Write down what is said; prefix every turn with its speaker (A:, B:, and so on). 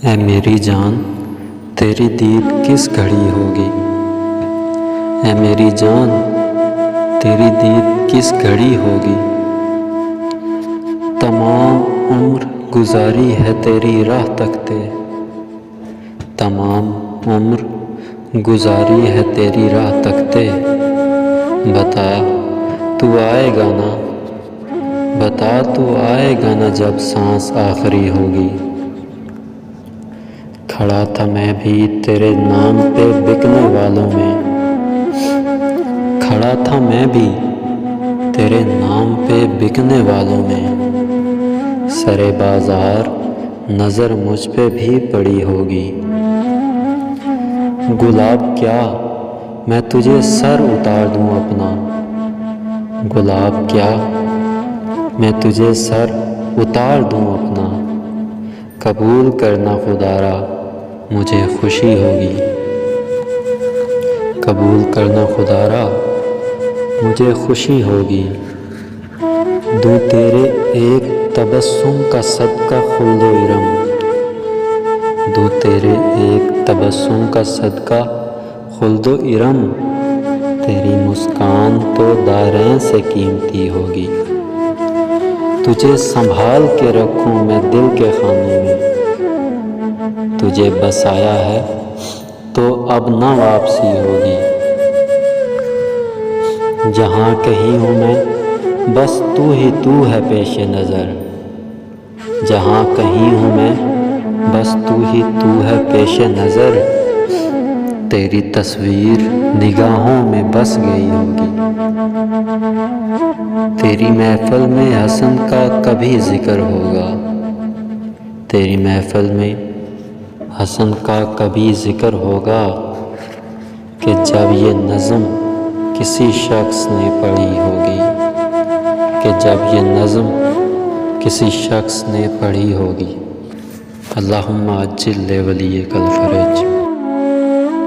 A: اے میری جان تیری دید کس گھڑی ہوگی، اے میری جان تیری دید کس گھڑی ہوگی، تمام عمر گزاری ہے تیری راہ تکتے، تمام عمر گزاری ہے تیری راہ تکتے، بتا تو آئے گا نا، بتا تو آئے گا نا جب سانس آخری ہوگی۔ کھڑا تھا میں بھی تیرے نام پہ بکنے والوں میں، کھڑا تھا میں بھی تیرے نام پہ بکنے والوں میں، سرے بازار نظر مجھ پہ بھی پڑی ہوگی۔ گلاب کیا میں تجھے سر اتار دوں اپنا، گلاب کیا میں تجھے سر اتار دوں اپنا، قبول کرنا خدا را مجھے خوشی ہوگی، قبول کرنا خدا را مجھے خوشی ہوگی۔ دوں تیرے ایک تبسم کا صدقہ خلد و ارم، دوں تیرے ایک تبسم کا صدقہ خلد و ارم، تیری مسکان تو دارین سے قیمتی ہوگی۔ تجھے سنبھال کے رکھوں میں دل کے خانے میں، تجھے بسایا ہے تو اب نہ واپسی ہوگی۔ جہاں کہیں ہوں میں بس تو ہی تو ہے پیش نظر، جہاں کہیں ہوں میں بس تو ہی تو ہے پیش نظر، تیری تصویر نگاہوں میں بس گئی ہوگی۔ تیری محفل میں حسن کا کبھی ذکر ہوگا، تیری محفل میں حسن کا کبھی ذکر ہوگا، کہ جب یہ نظم کسی شخص نے پڑھی ہوگی، کہ جب یہ نظم کسی شخص نے پڑھی ہوگی۔ اللہم عجل لولیک الفرج۔